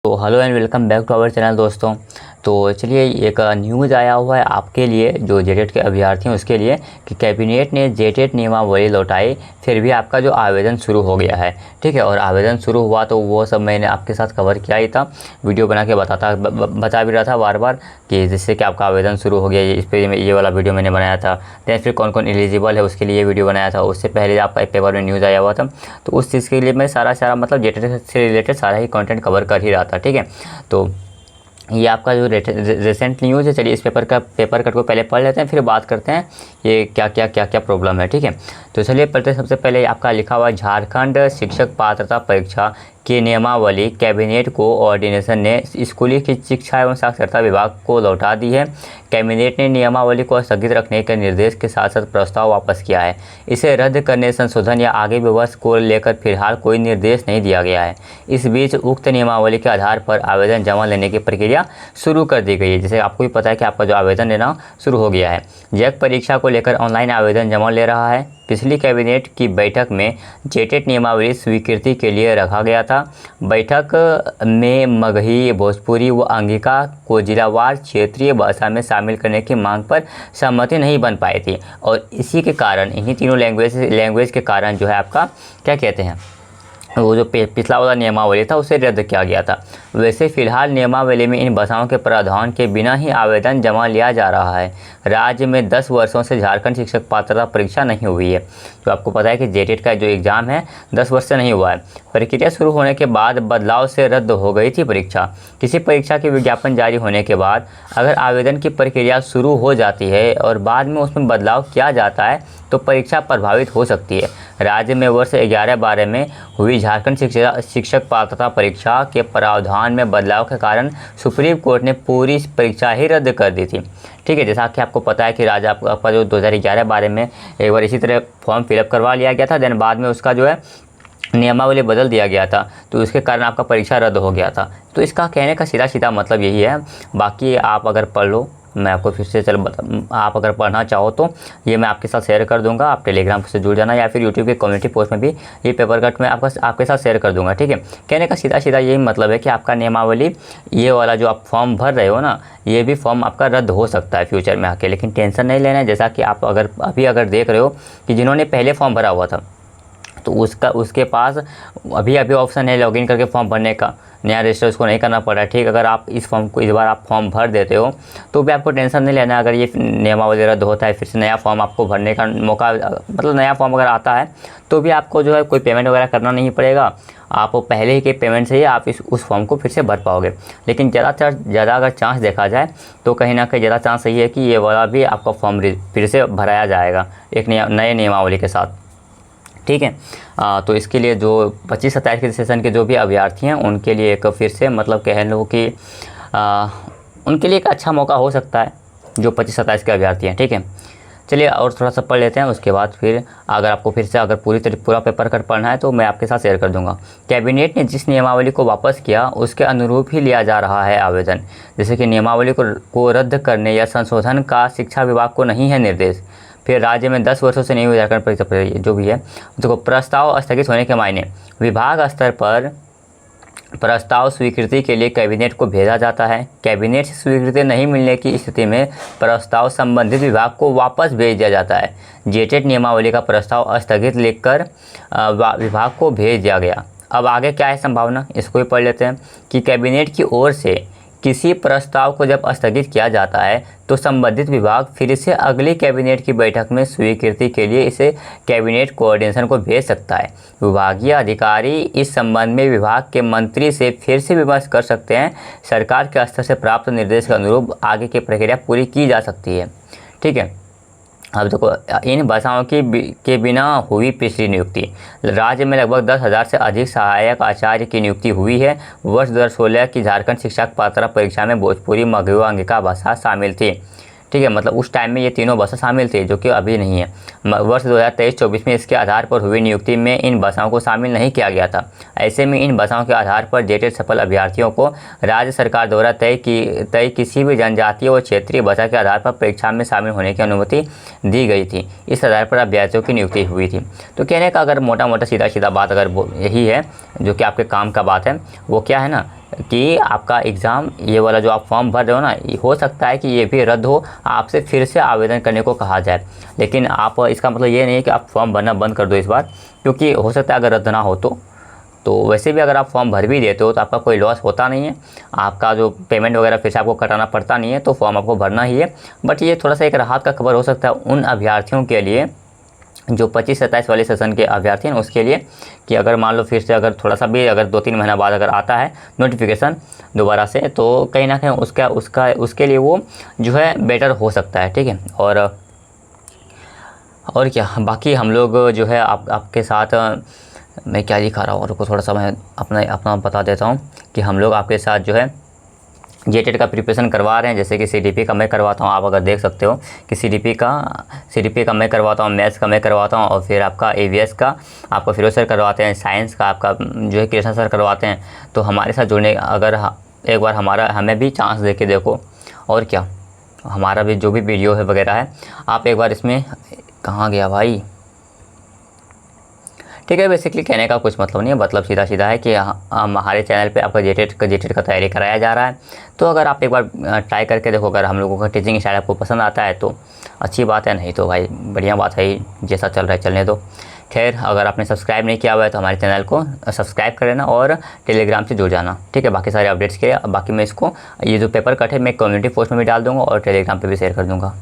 तो hello and welcome back to our channel दोस्तों। तो चलिए एक न्यूज़ आया हुआ है आपके लिए जो जेटेट के अभ्यर्थी हैं उसके लिए कि कैबिनेट ने जेटेट नियमावली लौटाई, फिर भी आपका जो आवेदन शुरू हो गया है। ठीक है, और आवेदन शुरू हुआ तो वो सब मैंने आपके साथ कवर किया ही था, वीडियो बना के बता भी रहा था बार बार कि जिससे कि आपका आवेदन शुरू हो गया। इस पर ये वाला वीडियो मैंने बनाया था। दैन फिर कौन कौन एलिजिबल है उसके लिए वीडियो बनाया था। उससे पहले आपका एक पेपर में न्यूज़ आया हुआ था, तो उस चीज़ के लिए मैं सारा मतलब जेटेट से रिलेटेड सारा ही कंटेंट कवर कर ही रहा था। ठीक है, तो ये आपका जो रिसेंट न्यूज़ है, चलिए इस पेपर कट को पहले पढ़ लेते हैं, फिर बात करते हैं ये क्या प्रॉब्लम है। ठीक है, तो चलिए पढ़ते हैं। सबसे पहले आपका लिखा हुआ झारखंड शिक्षक पात्रता परीक्षा की नियमावली कैबिनेट कोऑर्डिनेशन ने स्कूली शिक्षा एवं साक्षरता विभाग को लौटा दी है। कैबिनेट ने नियमावली को स्थगित रखने के निर्देश के साथ साथ प्रस्ताव वापस किया है। इसे रद्द करने, संशोधन या आगे व्यवस्था को लेकर फिलहाल कोई निर्देश नहीं दिया गया है। इस बीच उक्त नियमावली के आधार पर आवेदन जमा लेने की प्रक्रिया शुरू कर दी गई है। जैसे आपको भी पता है कि आपका जो आवेदन लेना शुरू हो गया है। जैक परीक्षा को लेकर ऑनलाइन आवेदन जमा ले रहा है। पिछली कैबिनेट की बैठक में जेटेट नियमावली स्वीकृति के लिए रखा गया था। बैठक में मगही, भोजपुरी व अंगिका को जिलावार क्षेत्रीय भाषा में शामिल करने की मांग पर सहमति नहीं बन पाई थी, और इसी के कारण इन्हीं तीनों लैंग्वेज के कारण जो है आपका क्या कहते हैं वो जो पिछला वाला नियमावली था उसे रद्द किया गया था। वैसे फिलहाल नियमावली में इन भाषाओं के प्रावधान के बिना ही आवेदन जमा लिया जा रहा है। राज्य में 10 वर्षों से झारखंड शिक्षक पात्रता परीक्षा नहीं हुई है। तो आपको पता है कि जेटेट का जो एग्ज़ाम है 10 वर्ष से नहीं हुआ है। प्रक्रिया शुरू होने के बाद बदलाव से रद्द हो गई थी परीक्षा। किसी परीक्षा के विज्ञापन जारी होने के बाद अगर आवेदन की प्रक्रिया शुरू हो जाती है और बाद में उसमें बदलाव किया जाता है तो परीक्षा प्रभावित हो सकती है। राज्य में वर्ष 11-12 में हुई झारखंड शिक्षक पात्रता परीक्षा के प्रावधान में बदलाव के कारण सुप्रीम कोर्ट ने पूरी परीक्षा ही रद्द कर दी थी। ठीक है, जैसा कि आपको पता है कि आपका जो 2011-12 में एक बार इसी तरह फॉर्म फिलअप करवा लिया गया था, देन बाद में उसका जो है नियमावली बदल दिया गया था, तो उसके कारण आपका परीक्षा रद्द हो गया था। तो इसका कहने का सीधा मतलब यही है। बाकी आप अगर पढ़ लो, मैं आपको फिर से आप अगर पढ़ना चाहो तो ये मैं आपके साथ शेयर कर दूंगा। आप टेलीग्राम से जुड़ जाना या फिर यूट्यूब के कम्युनिटी पोस्ट में भी ये पेपर कट में आपके साथ शेयर कर दूंगा। ठीक है, कहने का सीधा यही मतलब है कि आपका नियमावली ये वाला जो आप फॉर्म भर रहे हो ना, ये भी फॉर्म आपका रद्द हो सकता है फ्यूचर में आके, लेकिन टेंशन नहीं लेना है। जैसा कि आप अगर देख रहे हो कि जिन्होंने पहले फॉर्म भरा हुआ था तो उसके पास अभी ऑप्शन है लॉगिन करके फॉर्म भरने का, नया रजिस्टर उसको नहीं करना पड़ रहा है। ठीक, अगर आप इस बार आप फॉर्म भर देते हो तो भी आपको टेंशन नहीं लेना। अगर ये नियमावली रद्द होता है फिर से नया फॉर्म आपको भरने का मौका, मतलब नया फॉर्म अगर आता है तो भी आपको जो है कोई पेमेंट वगैरह करना नहीं पड़ेगा। आप पहले ही के पेमेंट से ही आप उस फॉर्म को फिर से भर पाओगे। लेकिन ज़्यादा अगर चांस देखा जाए तो कहीं ना कहीं ज़्यादा चांस यही है कि ये वाला भी आपका फॉर्म फिर से भराया जाएगा एक नए नियमावली के साथ। ठीक है, तो इसके लिए जो 25-27 के सेशन के जो भी अभ्यर्थी हैं उनके लिए एक फिर से मतलब कह लो कि उनके लिए एक अच्छा मौका हो सकता है जो 25-27 के अभ्यर्थी हैं। ठीक है, चलिए और थोड़ा सा पढ़ लेते हैं, उसके बाद फिर अगर आपको फिर से अगर पूरा पेपर कट पढ़ना है तो मैं आपके साथ शेयर कर दूंगा। कैबिनेट ने जिस नियमावली को वापस किया उसके अनुरूप ही लिया जा रहा है आवेदन। जैसे कि नियमावली को रद्द करने या संशोधन का शिक्षा विभाग को नहीं है निर्देश। फिर राज्य में 10 वर्षों से नहीं हुई झारखंड परीक्षा जो भी है, देखो प्रस्ताव स्थगित होने के मायने विभाग स्तर पर प्रस्ताव स्वीकृति के लिए कैबिनेट को भेजा जाता है। कैबिनेट से स्वीकृति नहीं मिलने की स्थिति में प्रस्ताव संबंधित विभाग को वापस भेज दिया जाता है। जेटेट नियमावली का प्रस्ताव स्थगित लिखकर विभाग को भेज दिया गया। अब आगे क्या है संभावना, इसको भी पढ़ लेते हैं कि कैबिनेट की ओर से किसी प्रस्ताव को जब स्थगित किया जाता है तो संबंधित विभाग फिर से अगली कैबिनेट की बैठक में स्वीकृति के लिए इसे कैबिनेट कोऑर्डिनेशन को भेज सकता है। विभागीय अधिकारी इस संबंध में विभाग के मंत्री से फिर से विमर्श कर सकते हैं। सरकार के स्तर से प्राप्त निर्देश के अनुरूप आगे की प्रक्रिया पूरी की जा सकती है। ठीक है, अब देखो इन भाषाओं के बिना हुई पिछली नियुक्ति, राज्य में लगभग 10,000 से अधिक सहायक आचार्य की नियुक्ति हुई है। वर्ष 2016 की झारखंड शिक्षक पात्रता परीक्षा में भोजपुरी, मगही, अंगिका भाषा शामिल थी। ठीक है, मतलब उस टाइम में ये तीनों भाषा शामिल थी जो कि अभी नहीं है। वर्ष 2023-24 में इसके आधार पर हुई नियुक्ति में इन भाषाओं को शामिल नहीं किया गया था। ऐसे में इन भाषाओं के आधार पर जेटेट सफल अभ्यर्थियों को राज्य सरकार द्वारा तय किसी भी जनजातीय और क्षेत्रीय भाषा के आधार पर परीक्षा में शामिल होने की अनुमति दी गई थी। इस आधार पर अभ्यर्थियों की नियुक्ति हुई थी। तो कहने का अगर मोटा सीधा बात अगर यही है जो कि आपके काम का बात है, वो क्या है ना, कि आपका एग्ज़ाम ये वाला जो आप फॉर्म भर रहे हो ना, हो सकता है कि ये भी रद्द हो, आपसे फिर से आवेदन करने को कहा जाए। लेकिन आप, इसका मतलब ये नहीं है कि आप फॉर्म भरना बंद कर दो इस बार, क्योंकि हो सकता है अगर रद्द ना हो तो वैसे भी अगर आप फॉर्म भर भी देते हो तो आपका कोई लॉस होता नहीं है, आपका जो पेमेंट वगैरह फिर से आपको कटाना पड़ता नहीं है, तो फॉर्म आपको भरना ही है। बट ये थोड़ा सा एक राहत का खबर हो सकता है उन अभ्यर्थियों के लिए जो 25-27 वाले सेशन के अभ्यर्थी हैं उसके लिए, कि अगर मान लो फिर से अगर थोड़ा सा भी अगर 2-3 महीना बाद अगर आता है नोटिफिकेशन दोबारा से, तो कहीं ना कहीं उसके लिए वो जो है बेटर हो सकता है। ठीक है, और क्या, बाकी हम लोग जो है आपके साथ, मैं क्या दिखा रहा हूँ, और को थोड़ा सा मैं अपना बता देता हूँ कि हम लोग आपके साथ जो है जेटेट का प्रिपरेशन करवा रहे हैं। जैसे कि सीडीपी का मैं करवाता हूँ, आप अगर देख सकते हो कि सीडीपी का मैं करवाता हूँ, मैथ्स का मैं करवाता हूँ, और फिर आपका एवीएस का आपका फिरोज सर करवाते हैं, साइंस का आपका जो है कृष्णा सर करवाते हैं। तो हमारे साथ जुड़ने, अगर एक बार हमें भी चांस दे के देखो, और क्या, हमारा भी जो भी वीडियो है वगैरह है, आप एक बार इसमें, कहाँ गया भाई, ठीक है। बेसिकली कहने का कुछ मतलब नहीं है, मतलब सीधा सीधा है कि हमारे चैनल पे आपका जेटेट का तैयारी कराया जा रहा है। तो अगर आप एक बार ट्राई करके देखो, अगर हम लोगों का टीचिंग स्टाइल आपको पसंद आता है तो अच्छी बात है, नहीं तो भाई बढ़िया बात है ही, जैसा चल रहा है चलने दो। खैर, अगर आपने सब्सक्राइब नहीं किया हुआ है तो हमारे चैनल को सब्सक्राइब कर लेना और टेलीग्राम से जुड़ जाना। ठीक है, बाकी सारे अपडेट्स के लिए। बाकी मैं इसको, ये जो पेपर कट है मैं कम्युनिटी पोस्ट में भी डाल दूँगा और टेलीग्राम पर भी शेयर कर दूँगा।